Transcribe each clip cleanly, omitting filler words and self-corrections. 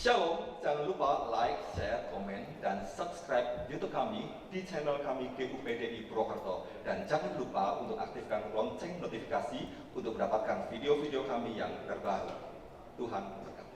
Shalom, jangan lupa like, share, komen, dan subscribe YouTube kami di channel kami GUPDI Purwokerto. Dan jangan lupa untuk aktifkan lonceng notifikasi untuk mendapatkan video-video kami yang terbaru. Tuhan berkati.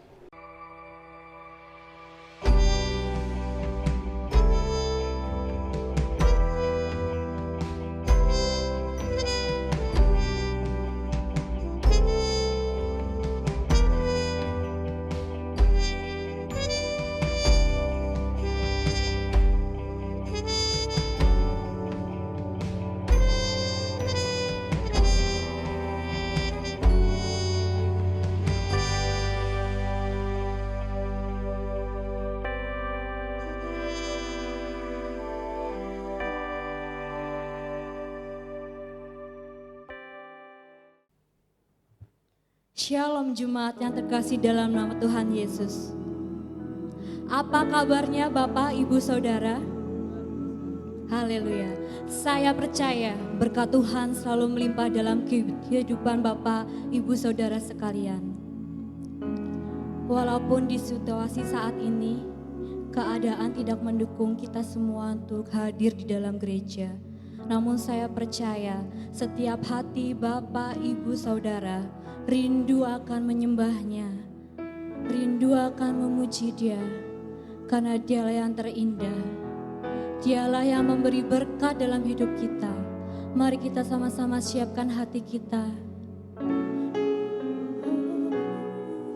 Shalom Jemaat yang terkasih dalam nama Tuhan Yesus. Apa kabarnya Bapak, Ibu, Saudara? Haleluya. Saya percaya berkat Tuhan selalu melimpah dalam kehidupan Bapak, Ibu, Saudara sekalian. Walaupun di situasi saat ini, keadaan tidak mendukung kita semua untuk hadir di dalam gereja. Namun saya percaya setiap hati Bapak, Ibu, Saudara rindu akan menyembahnya, rindu akan memuji Dia, karena Dialah yang terindah, Dialah yang memberi berkat dalam hidup kita. Mari kita sama-sama siapkan hati kita.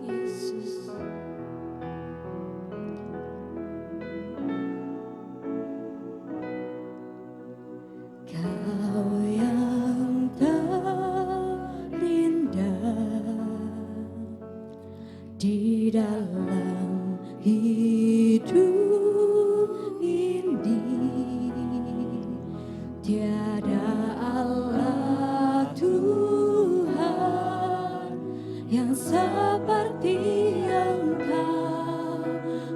Yesus. Kau yang di dalam hidup ini, tiada Allah Tuhan yang seperti Engkau,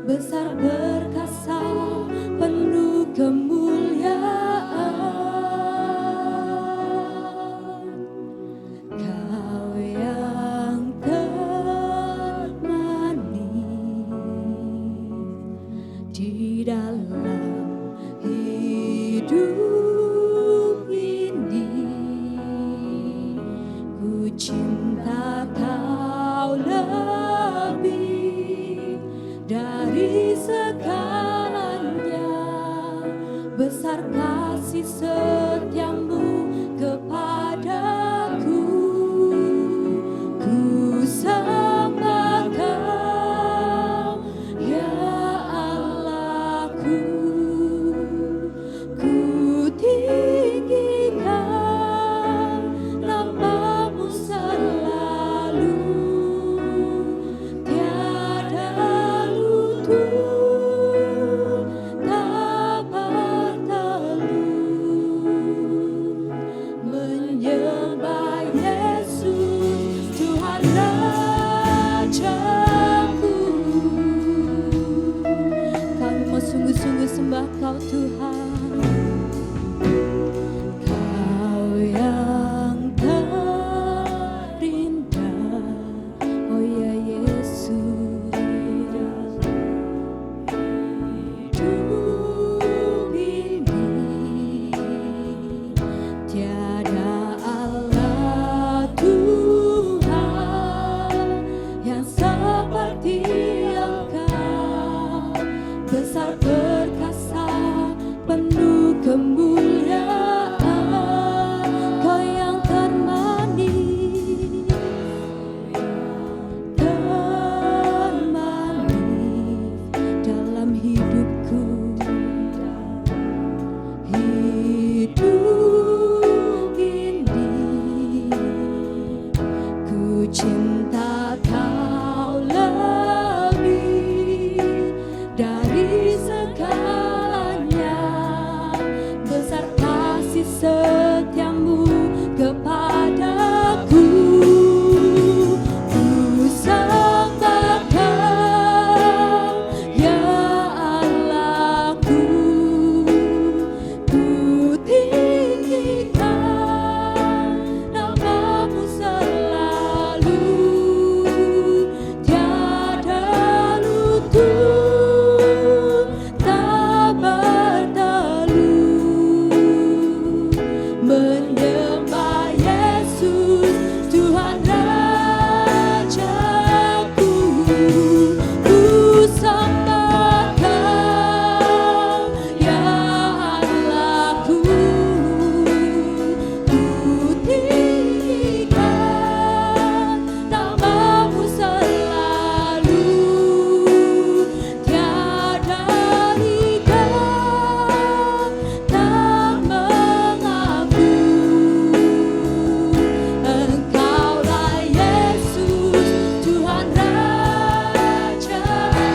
besar perkasa penuh kemuliaan. Kau yang di dalam hidup ini, ku cinta Kau lebih dari segalanya. Besar kasih setiamu kepadaku, ku sembah Kau ya Allahku, ku tinggikan namamu selalu, tiada lutut tak bertelut, menyembah Yesus Tuhan Rajaku. Kami mau sungguh-sungguh sembah Kau Tuhan. Kau yang terindah, oh ya Yesus.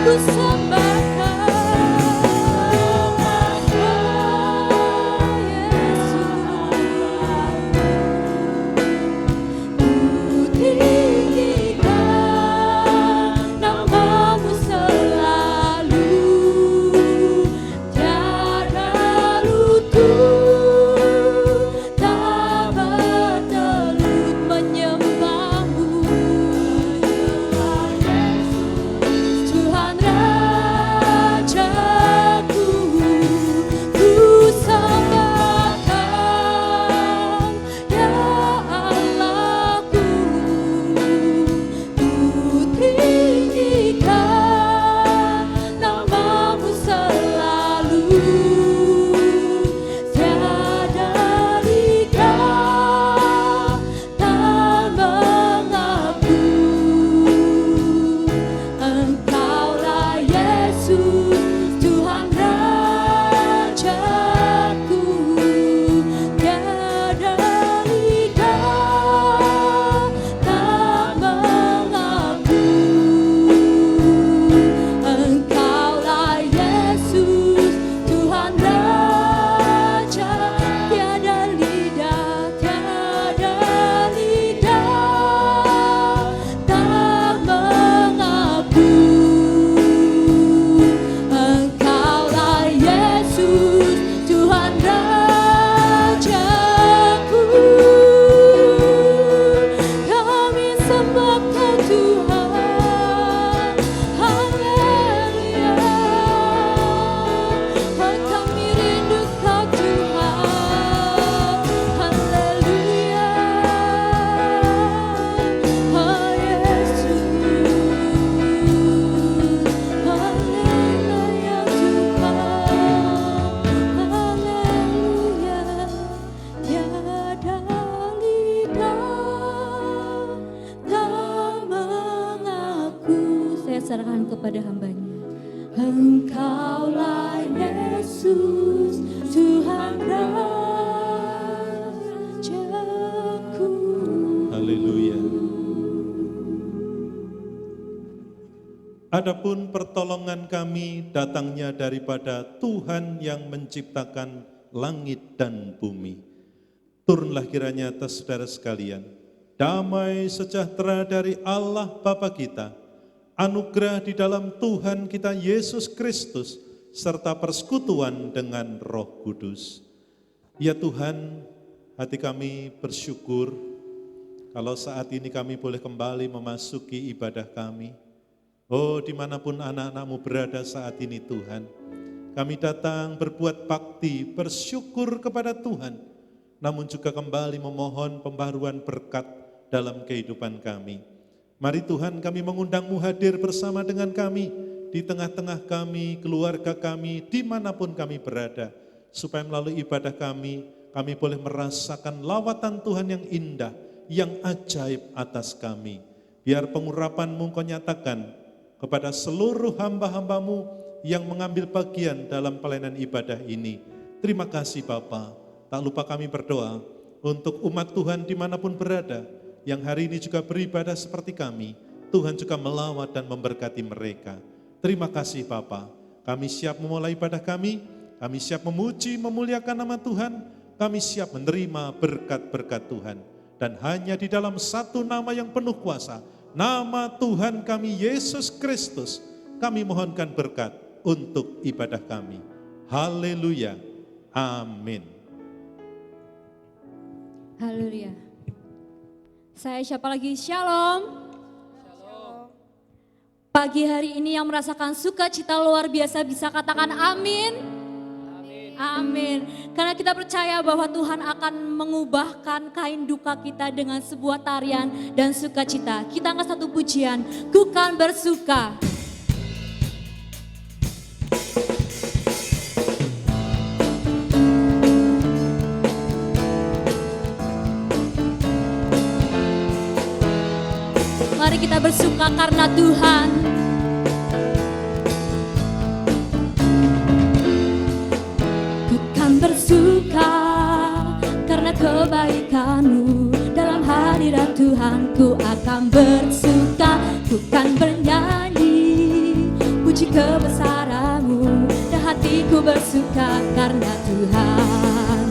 ku sembahkan. Serahkan kepada hamba-Nya. Engkaulah Yesus, Tuhan Rajaku. Haleluya. Adapun pertolongan kami datangnya daripada Tuhan yang menciptakan langit dan bumi. Turunlah kiranya atas saudara sekalian, damai sejahtera dari Allah Bapa kita, anugerah di dalam Tuhan kita Yesus Kristus, serta persekutuan dengan Roh Kudus. Ya Tuhan, hati kami bersyukur kalau saat ini kami boleh kembali memasuki ibadah kami. Oh, dimanapun anak-anak-Mu berada saat ini Tuhan, kami datang berbuat bakti, bersyukur kepada Tuhan, namun juga kembali memohon pembaruan berkat dalam kehidupan kami. Mari Tuhan, kami mengundang-Mu hadir bersama dengan kami, di tengah-tengah kami, keluarga kami, dimanapun kami berada, supaya melalui ibadah kami boleh merasakan lawatan Tuhan yang indah, yang ajaib atas kami. Biar pengurapan-Mu Kau nyatakan kepada seluruh hamba-hamba-Mu yang mengambil bagian dalam pelayanan ibadah ini. Terima kasih Bapa. Tak lupa kami berdoa untuk umat Tuhan dimanapun berada, yang hari ini juga beribadah seperti kami. Tuhan juga melawat dan memberkati mereka. Terima kasih Bapa. Kami siap memulai ibadah kami siap memuji, memuliakan nama Tuhan, kami siap menerima berkat-berkat Tuhan. Dan hanya di dalam satu nama yang penuh kuasa, nama Tuhan kami Yesus Kristus, kami mohonkan berkat untuk ibadah kami. Haleluya. Amin. Haleluya. Saya siapa lagi? Shalom. Pagi hari ini yang merasakan sukacita luar biasa bisa katakan amin. Amin. Karena kita percaya bahwa Tuhan akan mengubahkan kain duka kita dengan sebuah tarian dan sukacita. Kita angkat satu pujian, ku kan bersuka. Mari kita bersuka karena Tuhan. Ku kan bersuka karena kebaikan-Mu. Dalam hadirat Tuhan ku akan bersuka. Ku kan bernyanyi hatiku bersuka karena Tuhan.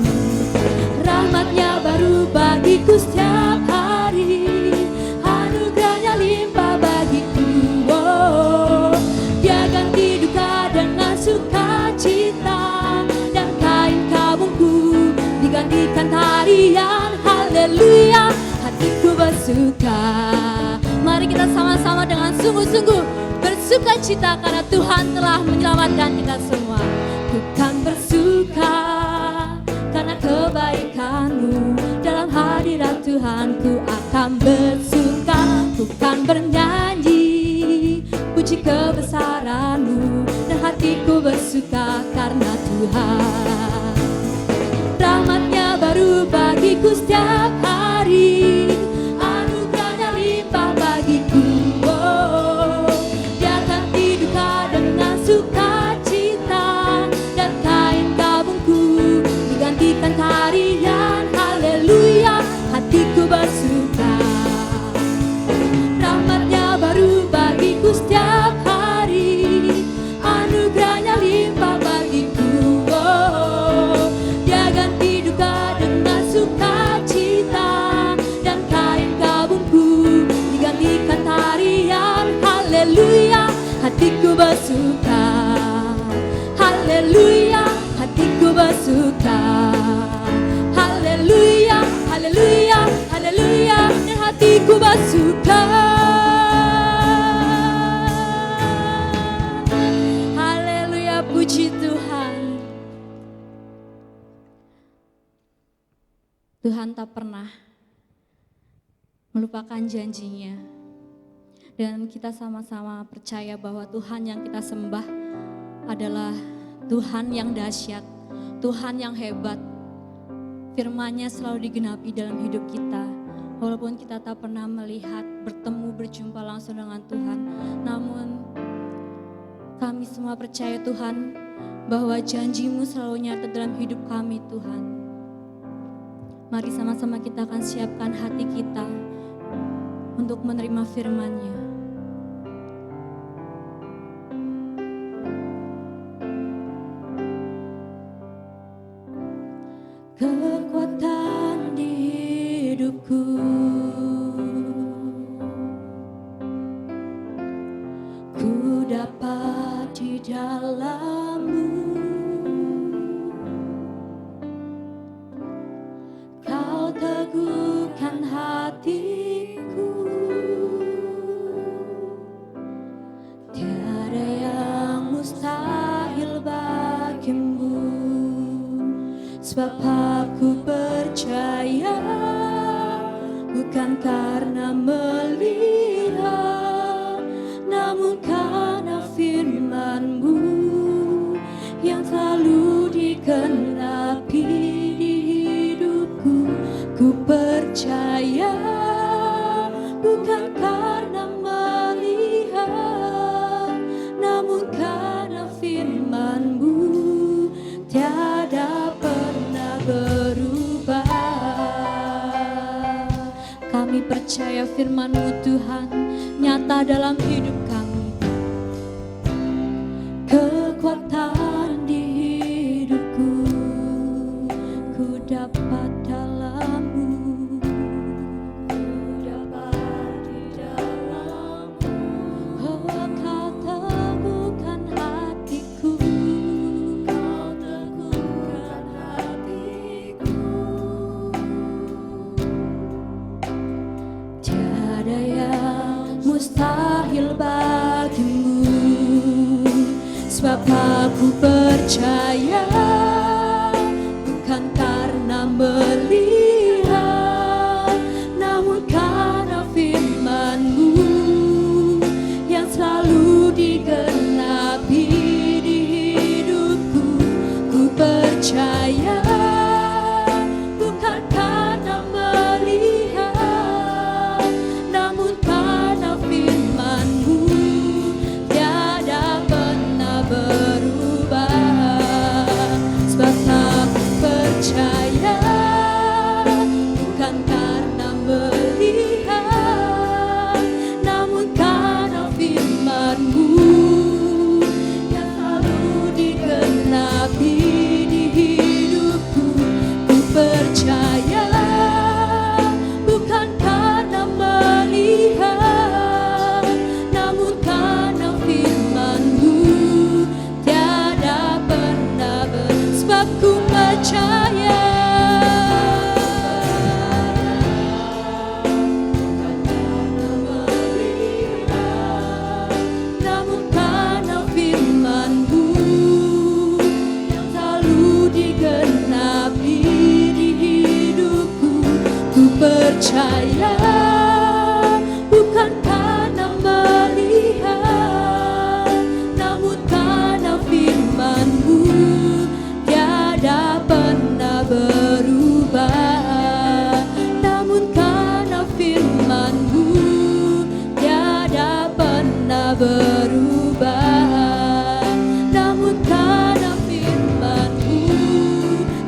Rahmat-Nya baru bagiku setiap hari, anugerah-Nya limpah bagiku. Oh, Dia ganti duka dengan sukacita, dan kain kabungku digantikan tarian. Haleluya, hatiku bersuka. Mari kita sama-sama dengan sungguh-sungguh bersuka cita karena Tuhan telah menyelamatkan kita semua. Bukan bersuka karena kebaikan-Mu, dalam hadirat Tuhan ku akan bersuka. Bukan bernyanyi puji kebesaran-Mu, dan hatiku bersuka karena Tuhan. Rahmat-Nya baru bagiku setiap hari, anugerah-Nya limpah bagiku. Oh, Dia ganti duka dengan sukacita, dan kain kabungku digantikan tarian. Haleluya, hatiku bersuka. Rahmat-Nya baru bagiku setiap hari, anugerah-Nya limpah bagiku. Oh, Dia ganti duka dengan sukacita, dan kain kabungku digantikan tarian. Haleluya, hatiku bersuka. Haleluya, hatiku bersuka. Haleluya, haleluya, haleluya, dan hatiku bersuka. Haleluya, puji Tuhan. Tuhan tak pernah melupakan janjinya. Dan kita sama-sama percaya bahwa Tuhan yang kita sembah adalah Tuhan yang dahsyat, Tuhan yang hebat. Firman-Nya selalu digenapi dalam hidup kita. Walaupun kita tak pernah melihat, bertemu, berjumpa langsung dengan Tuhan, namun kami semua percaya Tuhan bahwa janji-Mu selalu nyata dalam hidup kami Tuhan. Mari sama-sama kita akan siapkan hati kita untuk menerima firman-Nya. Kekuatan di hidupku, ku dapat di dalam-Mu. Kau teguhkan hatiku, tiada yang mustahil bagimu. Sebab aku percaya, bukan karena melihat, namun karena firman-Mu yang selalu digenapi di hidupku. Ku percaya, bukan karena melihat, namun karena firman-Mu tiada pernah berubah. Kami percaya firman-Mu Tuhan nyata dalam hidup kami. Kekuatan di hidupku, ku dapat dalam-Mu. Ku dapat di dalam-Mu. Oh, Kau teguhkan hatiku, Kau teguhkan hatiku. Tiada yang mustahil bagimu. Sebab aku percaya, bukan karena melihat, namun karena firman-Mu yang selalu digenapi di hidupku. Ku percaya, bukan karena melihat, namun karena firman-Mu tiada pernah berubah. Sebab aku percaya, percaya, bukan karena melihat, namun karena firman-Mu tiada pernah berubah. Namun karena firman-Mu tiada pernah berubah. Namun karena firman-Mu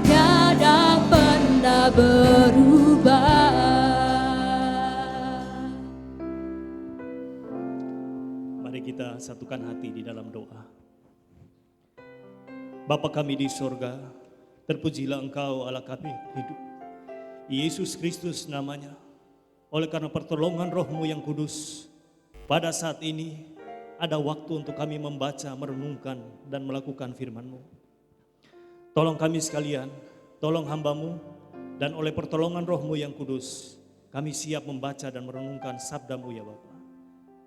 tiada pernah berubah. Mari kita satukan hati di dalam doa. Bapa kami di sorga, terpujilah Engkau Allah kami hidup. Yesus Kristus namanya. Oleh karena pertolongan Roh-Mu yang kudus, pada saat ini ada waktu untuk kami membaca, merenungkan, dan melakukan firman-Mu. Tolong kami sekalian, tolong hamba-Mu, dan oleh pertolongan Roh-Mu yang kudus, kami siap membaca dan merenungkan sabda-Mu ya Bapa.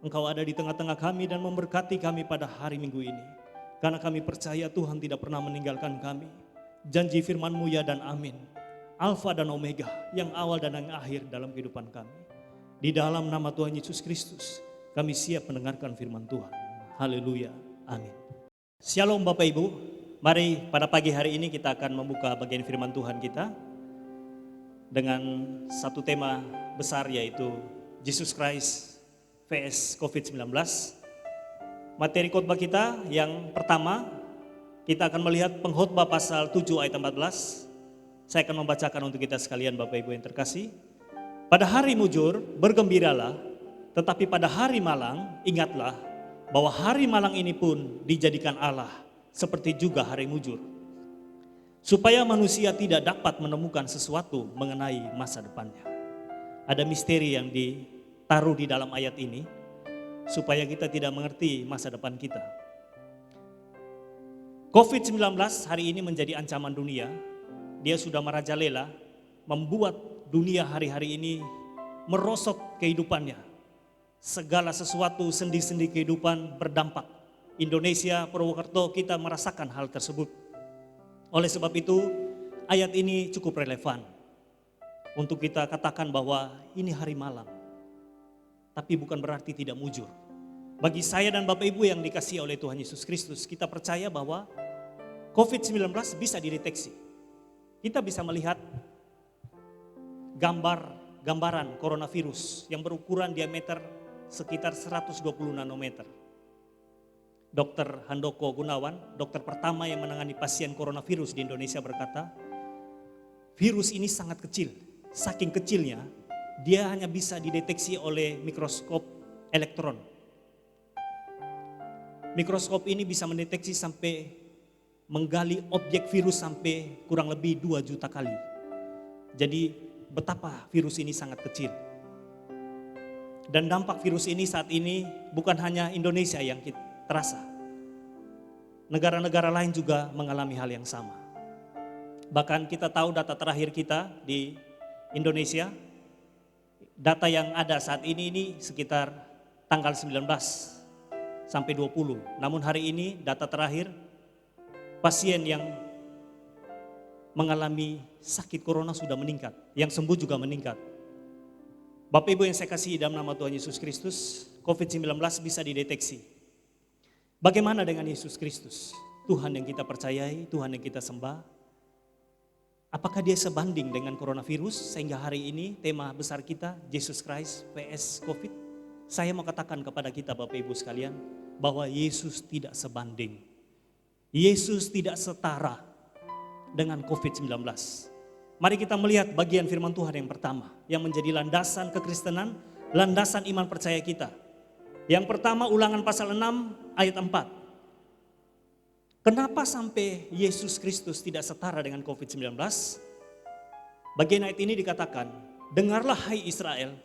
Engkau ada di tengah-tengah kami dan memberkati kami pada hari Minggu ini. Karena kami percaya Tuhan tidak pernah meninggalkan kami. Janji firman-Mu ya dan amin. Alfa dan Omega, yang awal dan yang akhir dalam kehidupan kami. Di dalam nama Tuhan Yesus Kristus, kami siap mendengarkan firman Tuhan. Haleluya, amin. Shalom Bapak Ibu, mari pada pagi hari ini kita akan membuka bagian firman Tuhan kita dengan satu tema besar, yaitu Jesus Christ vs COVID-19. Materi khotbah kita yang pertama, kita akan melihat pengkhotbah pasal 7 ayat 14. Saya akan membacakan untuk kita sekalian Bapak Ibu yang terkasih. Pada hari mujur bergembiralah, tetapi pada hari malang ingatlah bahwa hari malang ini pun dijadikan Allah seperti juga hari mujur. Supaya manusia tidak dapat menemukan sesuatu mengenai masa depannya. Ada misteri yang ditaruh di dalam ayat ini supaya kita tidak mengerti masa depan kita. COVID-19 hari ini menjadi ancaman dunia. Dia sudah merajalela, membuat dunia hari-hari ini merosot kehidupannya. Segala sesuatu, sendi-sendi kehidupan berdampak. Indonesia, Purwokerto, kita merasakan hal tersebut. Oleh sebab itu, ayat ini cukup relevan untuk kita katakan bahwa ini hari malam. Tapi bukan berarti tidak mujur. Bagi saya dan Bapak Ibu yang dikasihi oleh Tuhan Yesus Kristus, kita percaya bahwa COVID-19 bisa dideteksi. Kita bisa melihat gambaran coronavirus yang berukuran diameter sekitar 120 nanometer. Dr. Handoko Gunawan, dokter pertama yang menangani pasien coronavirus di Indonesia berkata, virus ini sangat kecil, saking kecilnya dia hanya bisa dideteksi oleh mikroskop elektron. Mikroskop ini bisa mendeteksi sampai menggali objek virus sampai kurang lebih 2 juta kali. Jadi betapa virus ini sangat kecil. Dan dampak virus ini saat ini bukan hanya Indonesia yang terasa. Negara-negara lain juga mengalami hal yang sama. Bahkan kita tahu data terakhir kita di Indonesia, data yang ada saat ini sekitar tanggal 19 sampai 20. Namun hari ini data terakhir, pasien yang mengalami sakit corona sudah meningkat, yang sembuh juga meningkat. Bapak Ibu yang saya kasihi dalam nama Tuhan Yesus Kristus, COVID-19 bisa dideteksi. Bagaimana dengan Yesus Kristus? Tuhan yang kita percayai, Tuhan yang kita sembah. Apakah dia sebanding dengan coronavirus sehingga hari ini tema besar kita Jesus Christ vs COVID? Saya mau katakan kepada kita Bapak Ibu sekalian bahwa Yesus tidak sebanding. Yesus tidak setara dengan COVID-19. Mari kita melihat bagian firman Tuhan yang pertama, yang menjadi landasan kekristenan, landasan iman percaya kita. Yang pertama Ulangan pasal 6 ayat 4. Kenapa sampai Yesus Kristus tidak setara dengan COVID-19? Bagian ayat ini dikatakan, dengarlah hai Israel,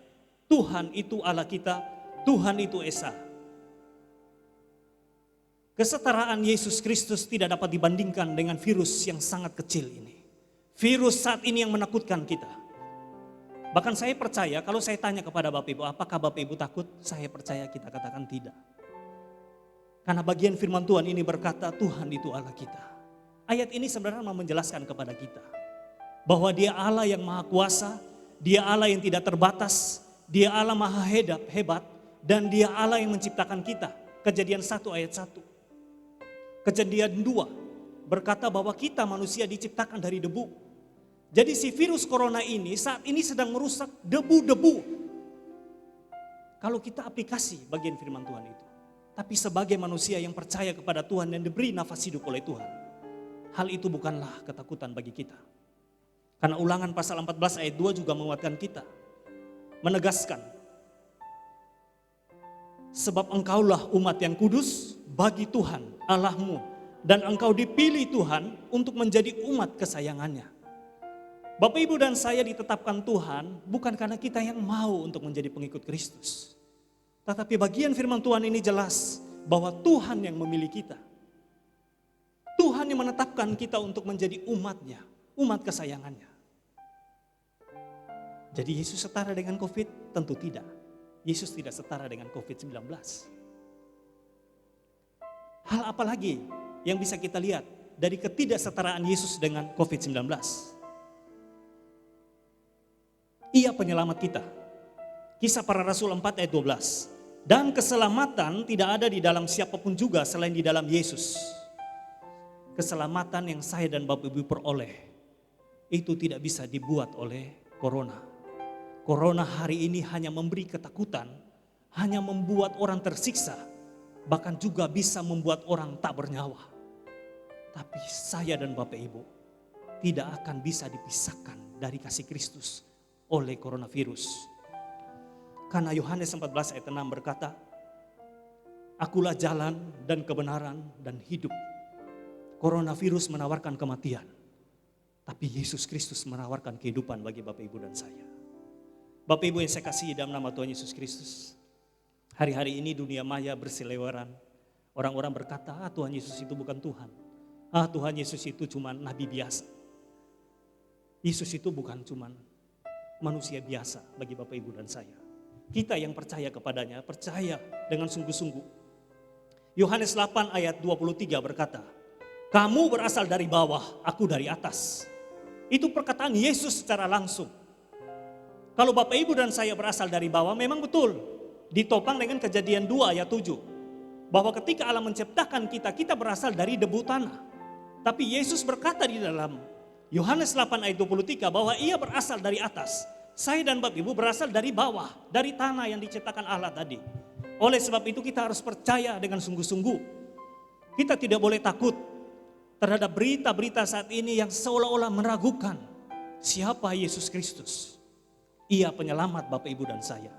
Tuhan itu Allah kita, Tuhan itu Esa. Kesetaraan Yesus Kristus tidak dapat dibandingkan dengan virus yang sangat kecil ini. Virus saat ini yang menakutkan kita. Bahkan saya percaya kalau saya tanya kepada Bapak Ibu, apakah Bapak Ibu takut? Saya percaya kita katakan tidak. Karena bagian firman Tuhan ini berkata Tuhan itu Allah kita. Ayat ini sebenarnya mau menjelaskan kepada kita bahwa Dia Allah yang Maha Kuasa, Dia Allah yang tidak terbatas, Dia Allah maha hebat, dan Dia Allah yang menciptakan kita. Kejadian 1 ayat 1. Kejadian 2 berkata bahwa kita manusia diciptakan dari debu. Jadi si virus corona ini saat ini sedang merusak debu-debu. Kalau kita aplikasi bagian firman Tuhan itu. Tapi sebagai manusia yang percaya kepada Tuhan dan diberi nafas hidup oleh Tuhan, hal itu bukanlah ketakutan bagi kita. Karena Ulangan pasal 14 ayat 2 juga menguatkan kita. Menegaskan. Sebab engkaulah umat yang kudus bagi Tuhan Allahmu. Dan engkau dipilih Tuhan untuk menjadi umat kesayangannya. Bapak Ibu dan saya ditetapkan Tuhan bukan karena kita yang mau untuk menjadi pengikut Kristus. Tetapi bagian firman Tuhan ini jelas bahwa Tuhan yang memilih kita. Tuhan yang menetapkan kita untuk menjadi umatnya, umat kesayangannya. Jadi Yesus setara dengan COVID? Tentu tidak. Yesus tidak setara dengan COVID-19. Hal apa lagi yang bisa kita lihat dari ketidaksetaraan Yesus dengan COVID-19? Ia penyelamat kita. Kisah Para Rasul 4 ayat 12. Dan keselamatan tidak ada di dalam siapapun juga selain di dalam Yesus. Keselamatan yang saya dan Bapak Ibu peroleh itu tidak bisa dibuat oleh corona. Corona hari ini hanya memberi ketakutan, hanya membuat orang tersiksa, bahkan juga bisa membuat orang tak bernyawa. Tapi saya dan Bapak Ibu tidak akan bisa dipisahkan dari kasih Kristus oleh coronavirus. Karena Yohanes 14 ayat 6 berkata, Akulah jalan dan kebenaran dan hidup. Coronavirus menawarkan kematian, tapi Yesus Kristus menawarkan kehidupan bagi Bapak Ibu dan saya. Bapak Ibu yang saya kasihi dalam nama Tuhan Yesus Kristus, hari-hari ini dunia maya berseliweran. Orang-orang berkata, Tuhan Yesus itu bukan Tuhan. Tuhan Yesus itu cuma nabi biasa. Yesus itu bukan cuma manusia biasa bagi Bapak Ibu dan saya. Kita yang percaya kepadanya, percaya dengan sungguh-sungguh. Yohanes 8 ayat 23 berkata, Kamu berasal dari bawah, aku dari atas. Itu perkataan Yesus secara langsung. Kalau Bapak Ibu dan saya berasal dari bawah memang betul. Ditopang dengan Kejadian 2 ayat 7. Bahwa ketika Allah menciptakan kita, kita berasal dari debu tanah. Tapi Yesus berkata di dalam Yohanes 8 ayat 23 bahwa ia berasal dari atas. Saya dan Bapak Ibu berasal dari bawah, dari tanah yang diciptakan Allah tadi. Oleh sebab itu kita harus percaya dengan sungguh-sungguh. Kita tidak boleh takut terhadap berita-berita saat ini yang seolah-olah meragukan siapa Yesus Kristus. Ia penyelamat Bapak Ibu dan saya.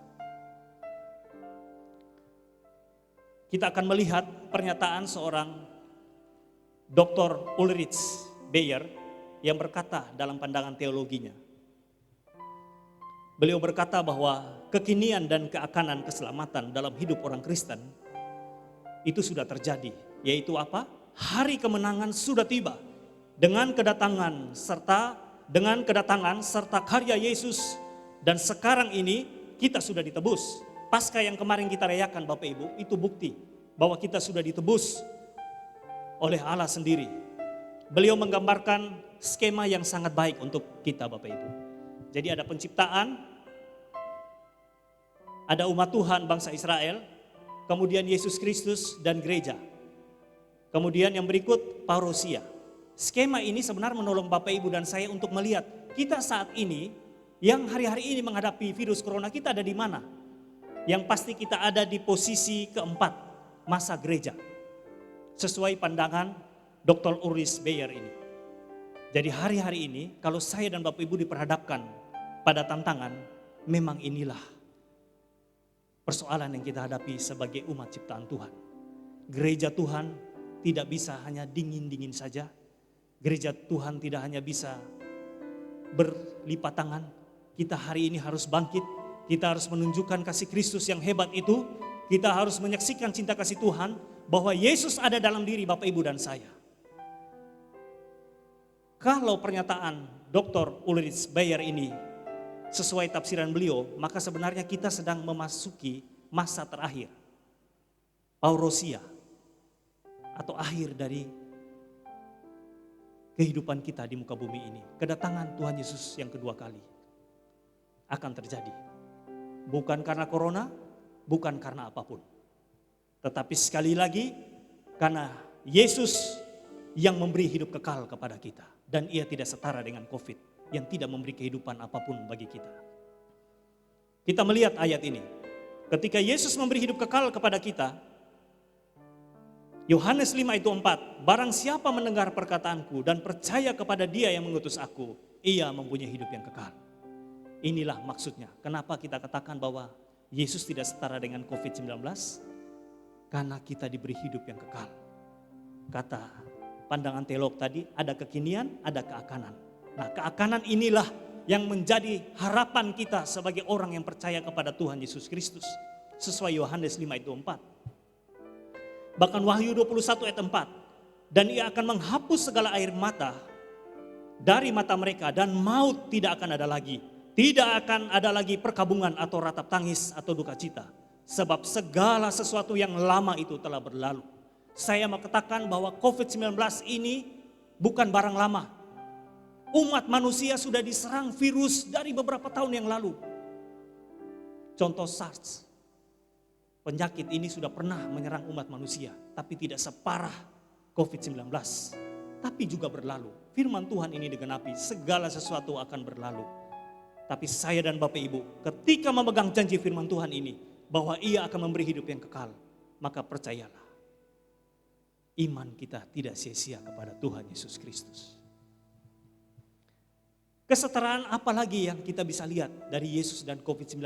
Kita akan melihat pernyataan seorang Dr. Ulrich Beyer yang berkata dalam pandangan teologinya. Beliau berkata bahwa kekinian dan keakanan keselamatan dalam hidup orang Kristen itu sudah terjadi. Yaitu apa? Hari kemenangan sudah tiba. Dengan kedatangan serta karya Yesus. Dan sekarang ini kita sudah ditebus. Pasca yang kemarin kita rayakan Bapak Ibu, itu bukti bahwa kita sudah ditebus oleh Allah sendiri. Beliau menggambarkan skema yang sangat baik untuk kita Bapak Ibu. Jadi ada penciptaan, ada umat Tuhan bangsa Israel, kemudian Yesus Kristus dan gereja. Kemudian yang berikut parousia. Skema ini sebenarnya menolong Bapak Ibu dan saya untuk melihat kita saat ini yang hari-hari ini menghadapi virus corona, kita ada di mana? Yang pasti kita ada di posisi keempat, masa gereja. Sesuai pandangan Dr. Ulrich Beyer ini. Jadi hari-hari ini kalau saya dan Bapak Ibu diperhadapkan pada tantangan, memang inilah persoalan yang kita hadapi sebagai umat ciptaan Tuhan. Gereja Tuhan tidak bisa hanya dingin-dingin saja. Gereja Tuhan tidak hanya bisa berlipat tangan. Kita hari ini harus bangkit. Kita harus menunjukkan kasih Kristus yang hebat itu. Kita harus menyaksikan cinta kasih Tuhan bahwa Yesus ada dalam diri Bapak Ibu dan saya. Kalau pernyataan Dr. Ulrich Beyer ini sesuai tafsiran beliau, maka sebenarnya kita sedang memasuki masa terakhir. Parousia atau akhir dari kehidupan kita di muka bumi ini. Kedatangan Tuhan Yesus yang kedua kali. akan terjadi. Bukan karena corona, bukan karena apapun. Tetapi sekali lagi karena Yesus yang memberi hidup kekal kepada kita. Dan ia tidak setara dengan COVID yang tidak memberi kehidupan apapun bagi kita. Kita melihat ayat ini. Ketika Yesus memberi hidup kekal kepada kita, Yohanes 5 ayat 4, barang siapa mendengar perkataanku dan percaya kepada dia yang mengutus aku, ia mempunyai hidup yang kekal. Inilah maksudnya. Kenapa kita katakan bahwa Yesus tidak setara dengan COVID-19? Karena kita diberi hidup yang kekal. Kata pandangan teolog tadi, ada kekinian, ada keakanan. Nah, keakanan inilah yang menjadi harapan kita sebagai orang yang percaya kepada Tuhan Yesus Kristus. Sesuai Yohanes 5 ayat 4. Bahkan Wahyu 21 ayat 4. Dan ia akan menghapus segala air mata dari mata mereka dan maut tidak akan ada lagi. Tidak akan ada lagi perkabungan atau ratap tangis atau duka cita. Sebab segala sesuatu yang lama itu telah berlalu. Saya mau katakan bahwa COVID-19 ini bukan barang lama. Umat manusia sudah diserang virus dari beberapa tahun yang lalu. Contoh SARS. Penyakit ini sudah pernah menyerang umat manusia. Tapi tidak separah COVID-19. Tapi juga berlalu. Firman Tuhan ini digenapi, segala sesuatu akan berlalu. Tapi saya dan Bapak Ibu, ketika memegang janji firman Tuhan ini, bahwa ia akan memberi hidup yang kekal, maka percayalah, iman kita tidak sia-sia kepada Tuhan Yesus Kristus. Kesetaraan apa lagi yang kita bisa lihat dari Yesus dan COVID-19?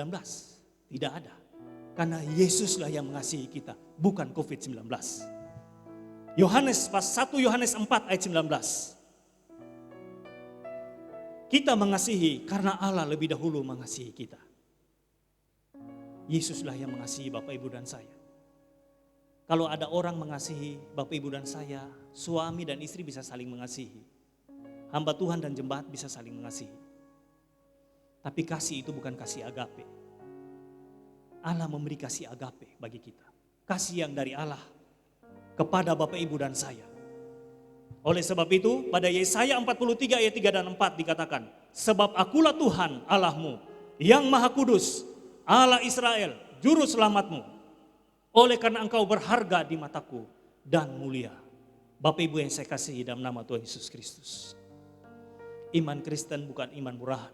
Tidak ada. Karena Yesuslah yang mengasihi kita, bukan COVID-19. Yohanes 1 Yohanes 4 ayat 19. Kita mengasihi karena Allah lebih dahulu mengasihi kita. Yesuslah yang mengasihi Bapak Ibu dan saya. Kalau ada orang mengasihi Bapak Ibu dan saya, suami dan istri bisa saling mengasihi. Hamba Tuhan dan jemaat bisa saling mengasihi. Tapi kasih itu bukan kasih agape. Allah memberi kasih agape bagi kita. Kasih yang dari Allah kepada Bapak Ibu dan saya. Oleh sebab itu pada Yesaya 43 ayat 3 dan 4 dikatakan, sebab akulah Tuhan Allahmu yang maha kudus, Allah Israel, juru selamatmu. Oleh karena engkau berharga di mataku dan mulia. Bapak Ibu yang saya kasihi dalam nama Tuhan Yesus Kristus. Iman Kristen bukan iman murahan.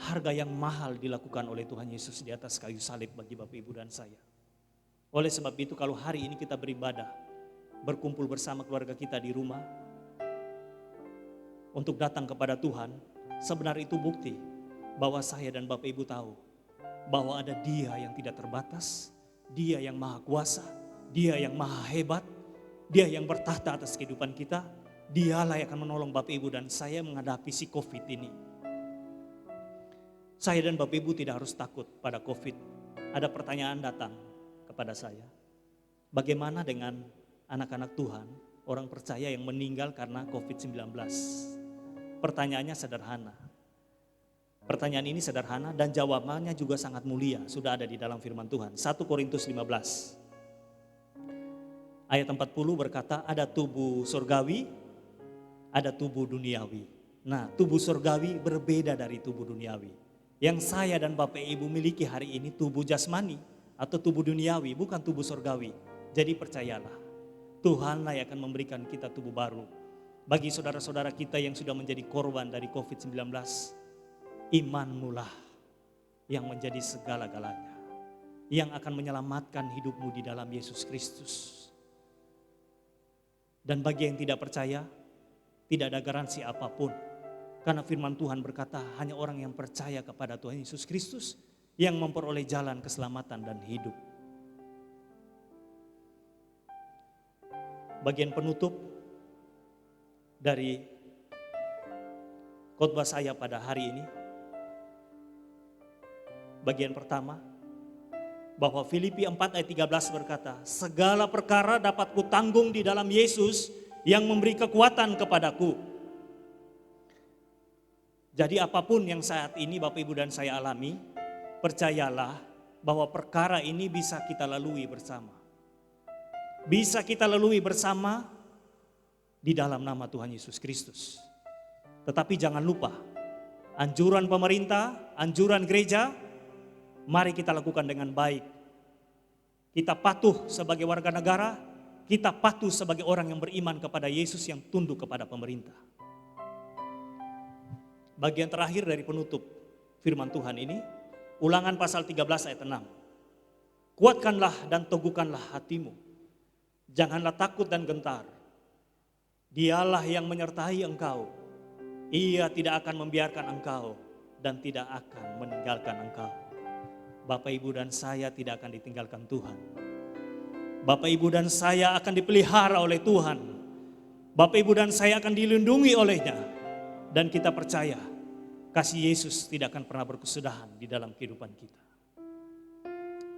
Harga yang mahal dilakukan oleh Tuhan Yesus di atas kayu salib bagi Bapak Ibu dan saya. Oleh sebab itu kalau hari ini kita beribadah, berkumpul bersama keluarga kita di rumah untuk datang kepada Tuhan, sebenarnya itu bukti bahwa saya dan Bapak Ibu tahu bahwa ada Dia yang tidak terbatas, Dia yang maha kuasa, Dia yang maha hebat, Dia yang bertahta atas kehidupan kita. Dialah yang akan menolong Bapak Ibu dan saya menghadapi si COVID ini. Saya dan Bapak Ibu tidak harus takut pada COVID. Ada pertanyaan datang kepada saya, bagaimana dengan anak-anak Tuhan, orang percaya yang meninggal karena COVID-19. Pertanyaannya sederhana. Pertanyaan ini sederhana dan jawabannya juga sangat mulia. Sudah ada di dalam firman Tuhan. 1 Korintus 15. Ayat 40 berkata, ada tubuh surgawi, ada tubuh duniawi. Nah, tubuh surgawi berbeda dari tubuh duniawi. Yang saya dan Bapak Ibu miliki hari ini tubuh jasmani atau tubuh duniawi, bukan tubuh surgawi. Jadi percayalah, Tuhanlah yang akan memberikan kita tubuh baru. Bagi saudara-saudara kita yang sudah menjadi korban dari COVID-19, imanmulah yang menjadi segala-galanya. Yang akan menyelamatkan hidupmu di dalam Yesus Kristus. Dan bagi yang tidak percaya, tidak ada garansi apapun. Karena firman Tuhan berkata, hanya orang yang percaya kepada Tuhan Yesus Kristus yang memperoleh jalan keselamatan dan hidup. Bagian penutup dari khotbah saya pada hari ini. Bagian pertama, bahwa Filipi 4 ayat 13 berkata, segala perkara dapat kutanggung di dalam Yesus yang memberi kekuatan kepadaku. Jadi apapun yang saat ini Bapak Ibu dan saya alami, percayalah bahwa perkara ini bisa kita lalui bersama. Bisa kita lalui bersama di dalam nama Tuhan Yesus Kristus. Tetapi jangan lupa, anjuran pemerintah anjuran gereja, mari kita lakukan dengan baik. Kita patuh sebagai warga negara, kita patuh sebagai orang yang beriman kepada Yesus yang tunduk kepada pemerintah. Bagian terakhir dari penutup firman Tuhan ini, Ulangan pasal 13 ayat 6. Kuatkanlah dan teguhkanlah hatimu. Janganlah takut dan gentar. Dialah yang menyertai engkau. Ia tidak akan membiarkan engkau dan tidak akan meninggalkan engkau. Bapak, Ibu, dan saya tidak akan ditinggalkan Tuhan. Bapak, Ibu, dan saya akan dipelihara oleh Tuhan. Bapak, Ibu, dan saya akan dilindungi olehnya. Dan kita percaya kasih Yesus tidak akan pernah berkesudahan di dalam kehidupan kita.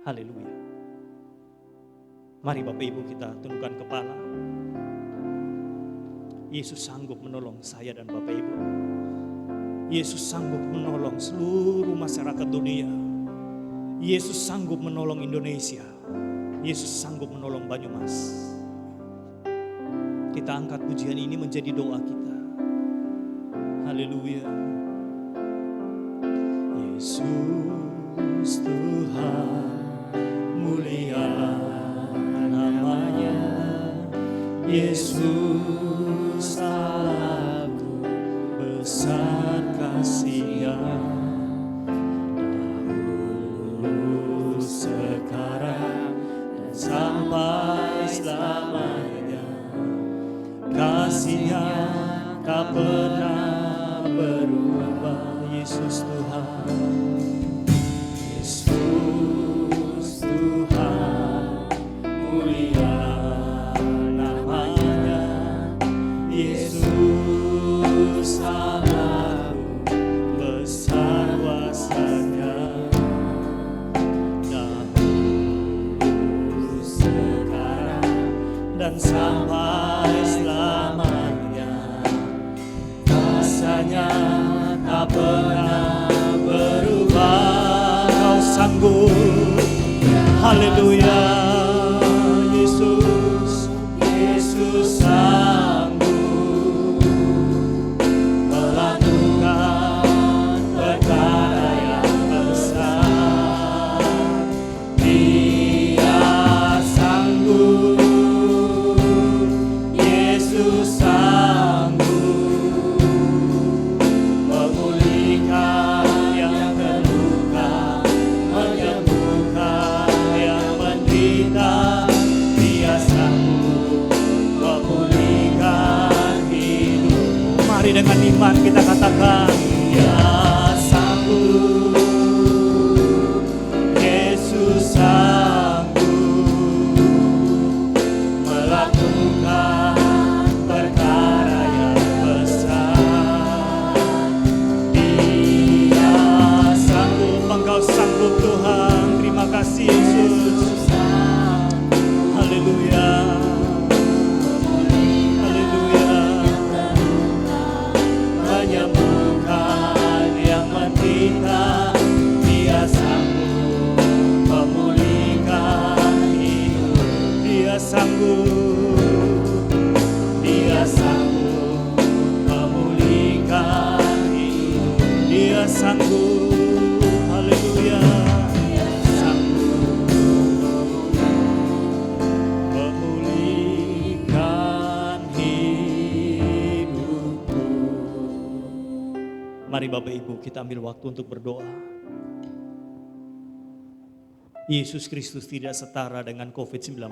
Haleluya. Mari Bapak Ibu kita tundukkan kepala. Yesus sanggup menolong saya dan Bapak Ibu. Yesus sanggup menolong seluruh masyarakat dunia. Yesus sanggup menolong Indonesia. Yesus sanggup menolong Banyumas. Kita angkat pujian ini menjadi doa kita. Haleluya. Yesus Tuhan, mulia namanya. Yesus Allahku, besar kasih-Nya. Dahulu, sekarang, dan sampai selamanya. Kasih-Nya tak pernah berubah. Yesus Tuhan, Yesus Tuhan, mulia namanya. Yesus Allahku, besar kuasa-Nya. Dahulu, sekarang, dan sampai selamanya. Kasih-Nya tak pernah berubah. Kau sanggup, haleluya. Yesus, Yesus sanggup melakukan perkara yang besar. Dia sanggup, Yesus sanggup memulihkan yang terluka, menyembuhkan yang menderita. Dia sanggup memulihkan hidup. Mari dengan iman kita katakan, Dia sanggup, Yesus sanggup melakukan perkara yang besar. Dia sanggup, Engkau sanggup Tuhan. Terima kasih Yesus. Haleluya. Haleluya. Menyembuhkan yang menderita. Dia sanggup memulihkan hidup. Dia sanggup. Dia sanggup memulihkan hidup. Dia sanggup. Haleluya. Dia sanggup memulihkan hidupku. Mari Bapak Ibu kita ambil waktu untuk berdoa. Yesus Kristus tidak setara dengan COVID-19.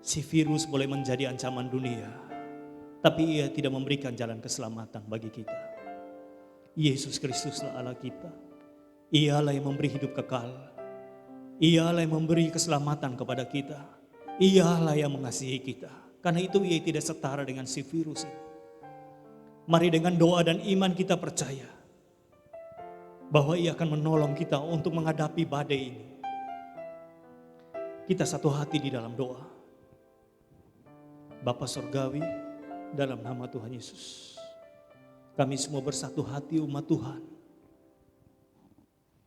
Si virus boleh menjadi ancaman dunia, tapi ia tidak memberikan jalan keselamatan bagi kita. Yesus Kristuslah Allah kita. Ialah yang memberi hidup kekal. Ialah yang memberi keselamatan kepada kita. Ialah yang mengasihi kita. Karena itu ia tidak setara dengan si virus ini. Mari dengan doa dan iman kita percaya bahwa ia akan menolong kita untuk menghadapi badai ini. Kita satu hati di dalam doa. Bapa Surgawi, dalam nama Tuhan Yesus, kami semua bersatu hati umat Tuhan.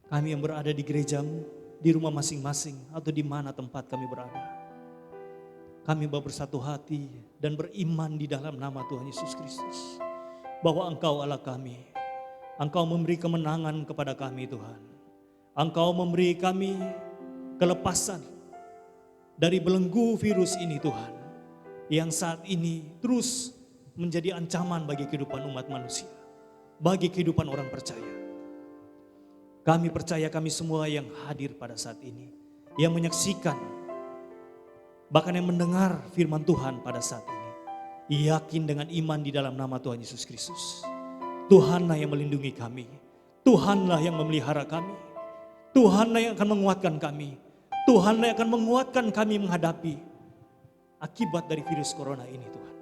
Kami yang berada di gerejamu, di rumah masing-masing, atau di mana tempat kami berada. Kami bersatu hati dan beriman di dalam nama Tuhan Yesus Kristus. Bahwa Engkau Allah kami. Engkau memberi kemenangan kepada kami Tuhan. Engkau memberi kami kelepasan dari belenggu virus ini Tuhan, yang saat ini terus menjadi ancaman bagi kehidupan umat manusia, bagi kehidupan orang percaya. Kami percaya kami semua yang hadir pada saat ini, yang menyaksikan, bahkan yang mendengar firman Tuhan pada saat ini, yakin dengan iman di dalam nama Tuhan Yesus Kristus. Tuhanlah yang melindungi kami, Tuhanlah yang memelihara kami, Tuhanlah yang akan menguatkan kami, Tuhanlah yang akan menguatkan kami menghadapi akibat dari virus corona ini Tuhan.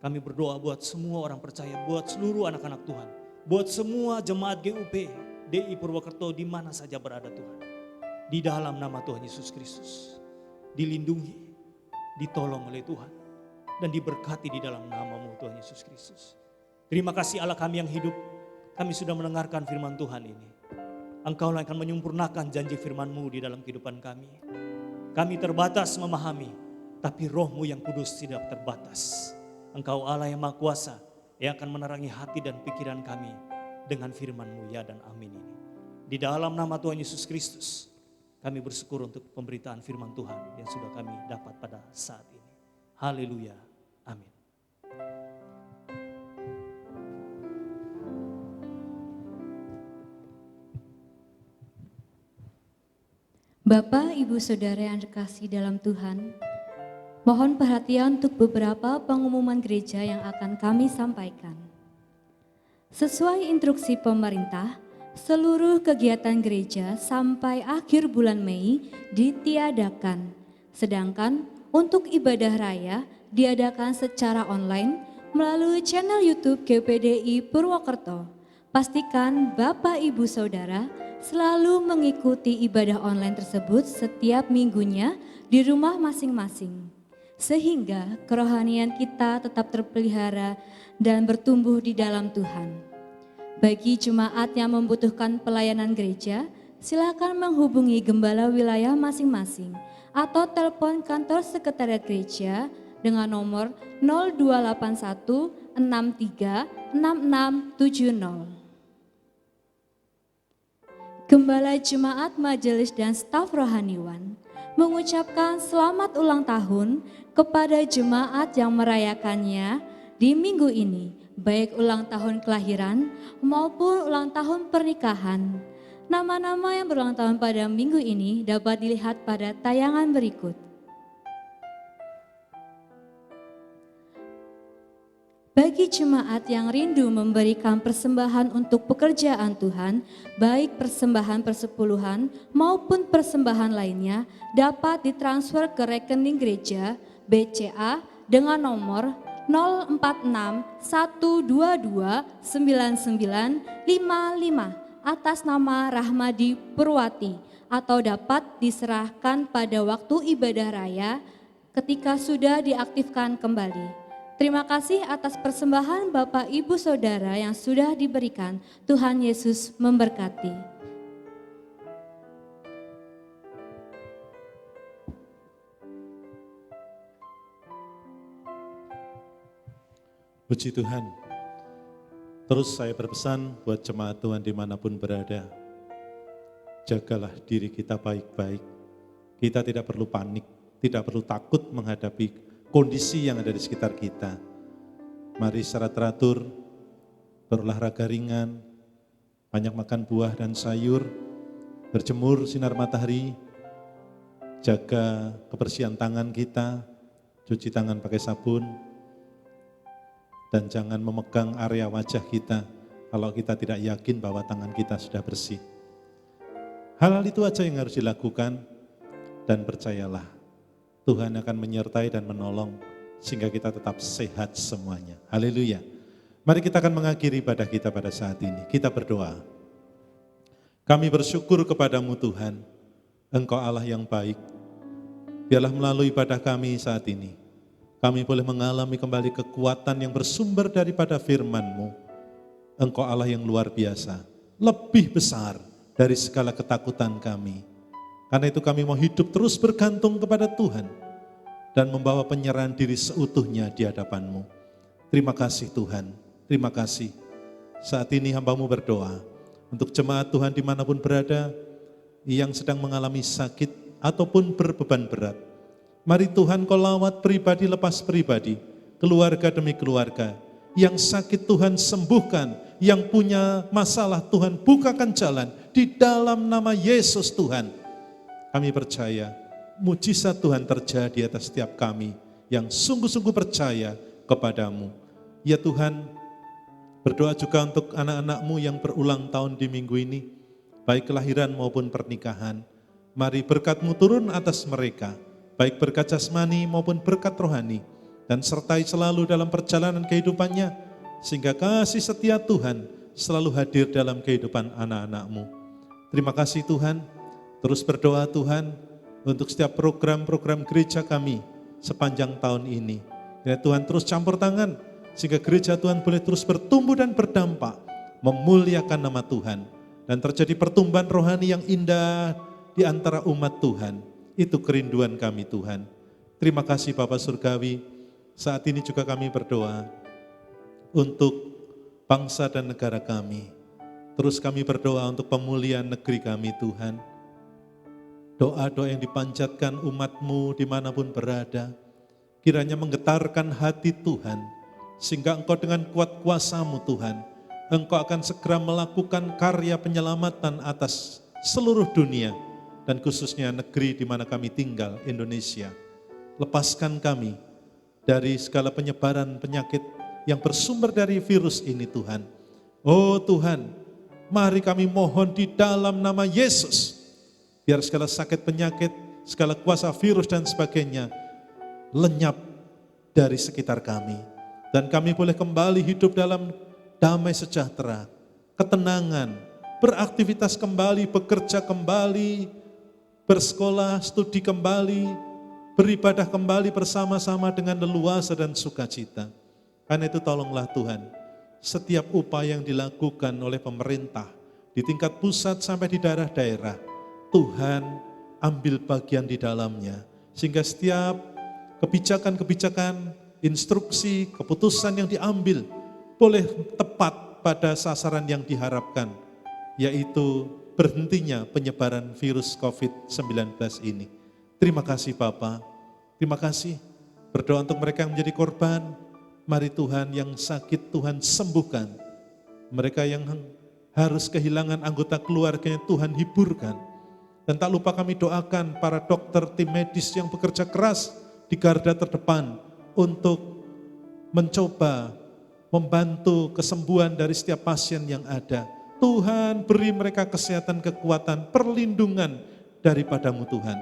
Kami berdoa buat semua orang percaya, buat seluruh anak-anak Tuhan, buat semua jemaat GUP DI Purwokerto di mana saja berada Tuhan. Di dalam nama Tuhan Yesus Kristus, dilindungi, ditolong oleh Tuhan, dan diberkati di dalam nama-Mu Tuhan Yesus Kristus. Terima kasih Allah kami yang hidup, kami sudah mendengarkan firman Tuhan ini. Engkau yang akan menyempurnakan janji firman-Mu di dalam kehidupan kami. Kami terbatas memahami, tapi Roh-Mu yang kudus tidak terbatas. Engkau Allah yang Maha Kuasa, yang akan menerangi hati dan pikiran kami dengan firman-Mu ya dan amin ini. Di dalam nama Tuhan Yesus Kristus, kami bersyukur untuk pemberitaan firman Tuhan yang sudah kami dapat pada saat ini. Haleluya, amin. Bapak, Ibu, Saudara yang terkasih dalam Tuhan, mohon perhatian untuk beberapa pengumuman gereja yang akan kami sampaikan. Sesuai instruksi pemerintah, seluruh kegiatan gereja sampai akhir bulan Mei ditiadakan. Sedangkan untuk ibadah raya diadakan secara online melalui channel YouTube GPDI Purwokerto. Pastikan Bapak, Ibu, Saudara selalu mengikuti ibadah online tersebut setiap minggunya di rumah masing-masing, sehingga kerohanian kita tetap terpelihara dan bertumbuh di dalam Tuhan. Bagi jemaat yang membutuhkan pelayanan gereja, silakan menghubungi gembala wilayah masing-masing atau telepon kantor sekretariat gereja dengan nomor 0281 63 6670. Gembala Jemaat Majelis dan staf rohaniwan mengucapkan selamat ulang tahun kepada jemaat yang merayakannya di minggu ini, baik ulang tahun kelahiran maupun ulang tahun pernikahan. Nama-nama yang berulang tahun pada minggu ini dapat dilihat pada tayangan berikut. Bagi jemaat yang rindu memberikan persembahan untuk pekerjaan Tuhan, baik persembahan persepuluhan maupun persembahan lainnya, dapat ditransfer ke rekening gereja BCA dengan nomor 046-122-9955 atas nama Rahmadi Purwati, atau dapat diserahkan pada waktu ibadah raya ketika sudah diaktifkan kembali. Terima kasih atas persembahan Bapak Ibu Saudara yang sudah diberikan. Tuhan Yesus memberkati. Puji Tuhan. Terus saya berpesan buat jemaat Tuhan dimanapun berada. Jagalah diri kita baik-baik. Kita tidak perlu panik, tidak perlu takut menghadapi kondisi yang ada di sekitar kita. Mari secara teratur, berolahraga ringan, banyak makan buah dan sayur, berjemur sinar matahari, jaga kebersihan tangan kita, cuci tangan pakai sabun, dan jangan memegang area wajah kita kalau kita tidak yakin bahwa tangan kita sudah bersih. Hal-hal itu aja yang harus dilakukan, dan percayalah, Tuhan akan menyertai dan menolong sehingga kita tetap sehat semuanya. Haleluya. Mari kita akan mengakhiri ibadah kita pada saat ini. Kita berdoa. Kami bersyukur kepadamu Tuhan, Engkau Allah yang baik. Biarlah melalui ibadah kami saat ini, kami boleh mengalami kembali kekuatan yang bersumber daripada firman-Mu. Engkau Allah yang luar biasa, lebih besar dari segala ketakutan kami. Karena itu kami mau hidup terus bergantung kepada Tuhan dan membawa penyerahan diri seutuhnya di hadapan-Mu. Terima kasih Tuhan, terima kasih. saat ini hamba-Mu berdoa untuk jemaat Tuhan dimanapun berada yang sedang mengalami sakit ataupun berbeban berat. Mari Tuhan Kau lawat pribadi lepas pribadi, keluarga demi keluarga. Yang sakit Tuhan sembuhkan, yang punya masalah Tuhan bukakan jalan di dalam nama Yesus Tuhan. Kami percaya mujizat Tuhan terjadi atas setiap kami yang sungguh-sungguh percaya kepadamu. Ya Tuhan, berdoa juga untuk anak-anak-Mu yang berulang tahun di minggu ini, baik kelahiran maupun pernikahan. Mari berkat-Mu turun atas mereka, baik berkat jasmani maupun berkat rohani, dan sertai selalu dalam perjalanan kehidupannya, sehingga kasih setia Tuhan selalu hadir dalam kehidupan anak-anak-Mu. Terima kasih Tuhan, terus berdoa Tuhan untuk setiap program-program gereja kami sepanjang tahun ini. Ya Tuhan terus campur tangan, sehingga gereja Tuhan boleh terus bertumbuh dan berdampak, memuliakan nama Tuhan, dan terjadi pertumbuhan rohani yang indah di antara umat Tuhan. Itu kerinduan kami Tuhan. Terima kasih Bapa Surgawi. Saat ini juga kami berdoa untuk bangsa dan negara kami. Terus kami berdoa untuk pemulihan negeri kami Tuhan. Doa-doa yang dipanjatkan umat-Mu dimanapun berada, kiranya menggetarkan hati Tuhan, sehingga Engkau dengan kuat kuasa-Mu Tuhan, Engkau akan segera melakukan karya penyelamatan atas seluruh dunia, dan khususnya negeri di mana kami tinggal, Indonesia. Lepaskan kami dari segala penyebaran penyakit yang bersumber dari virus ini Tuhan. Oh Tuhan, mari kami mohon di dalam nama Yesus, biar segala sakit penyakit, segala kuasa virus dan sebagainya lenyap dari sekitar kami. Dan kami boleh kembali hidup dalam damai sejahtera, ketenangan, beraktivitas kembali, bekerja kembali, bersekolah, studi kembali, beribadah kembali bersama-sama dengan leluasa dan sukacita. Karena itu tolonglah Tuhan, setiap upaya yang dilakukan oleh pemerintah di tingkat pusat sampai di daerah-daerah, Tuhan ambil bagian di dalamnya, sehingga setiap kebijakan-kebijakan, instruksi, keputusan yang diambil boleh tepat pada sasaran yang diharapkan, yaitu berhentinya penyebaran virus COVID-19 ini. Terima kasih Bapa, terima kasih. Berdoa untuk mereka yang menjadi korban, mari Tuhan yang sakit Tuhan sembuhkan. Mereka yang harus kehilangan anggota keluarganya Tuhan hiburkan. Dan tak lupa kami doakan para dokter, tim medis yang bekerja keras di garda terdepan untuk mencoba membantu kesembuhan dari setiap pasien yang ada. Tuhan beri mereka kesehatan, kekuatan, perlindungan daripada-Mu Tuhan.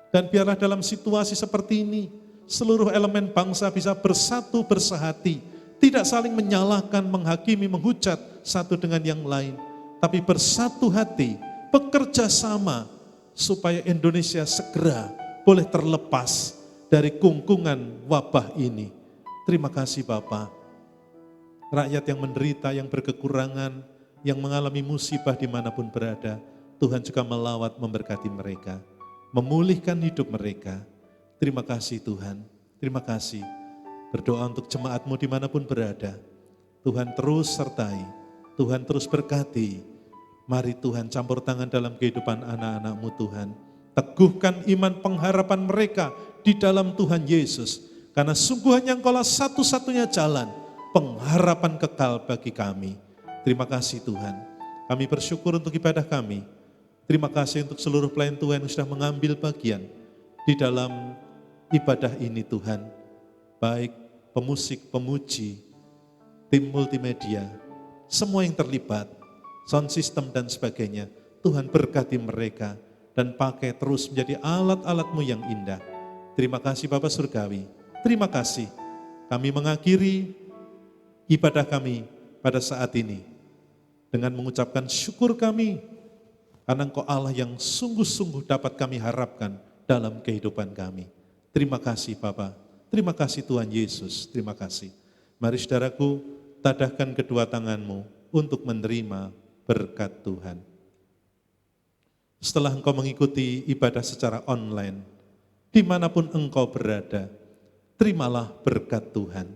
Dan biarlah dalam situasi seperti ini, seluruh elemen bangsa bisa bersatu bersehati, tidak saling menyalahkan, menghakimi, menghujat satu dengan yang lain, tapi bersatu hati, bekerja sama, supaya Indonesia segera boleh terlepas dari kungkungan wabah ini. Terima kasih Bapa. Rakyat yang menderita, yang berkekurangan, yang mengalami musibah dimanapun berada, Tuhan juga melawat memberkati mereka, memulihkan hidup mereka. Terima kasih Tuhan, terima kasih. Berdoa untuk jemaat-Mu dimanapun berada, Tuhan terus sertai, Tuhan terus berkati. Mari Tuhan campur tangan dalam kehidupan anak-anak-Mu Tuhan. Teguhkan iman pengharapan mereka di dalam Tuhan Yesus. Karena sungguh hanya Engkaulah satu-satunya jalan pengharapan kekal bagi kami. Terima kasih Tuhan. Kami bersyukur untuk ibadah kami. Terima kasih untuk seluruh pelayan Tuhan yang sudah mengambil bagian di dalam ibadah ini Tuhan. Baik pemusik, pemuji, tim multimedia, semua yang terlibat, sound system dan sebagainya, Tuhan berkati mereka dan pakai terus menjadi alat-alat-Mu yang indah. Terima kasih Bapa Surgawi, terima kasih. Kami mengakhiri ibadah kami pada saat ini dengan mengucapkan syukur kami, karena Engkau Allah yang sungguh-sungguh dapat kami harapkan dalam kehidupan kami. Terima kasih Bapa, terima kasih Tuhan Yesus, terima kasih. Mari saudaraku, tadahkan kedua tanganmu untuk menerima berkat Tuhan. Setelah engkau mengikuti ibadah secara online, dimanapun engkau berada, terimalah berkat Tuhan.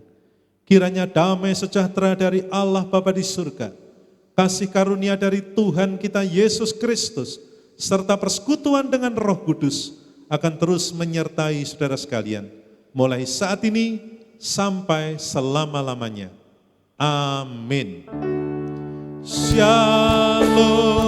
Kiranya damai sejahtera dari Allah Bapa di surga, kasih karunia dari Tuhan kita Yesus Kristus, serta persekutuan dengan Roh Kudus akan terus menyertai saudara sekalian, mulai saat ini sampai selama-lamanya. Amin. Shalom.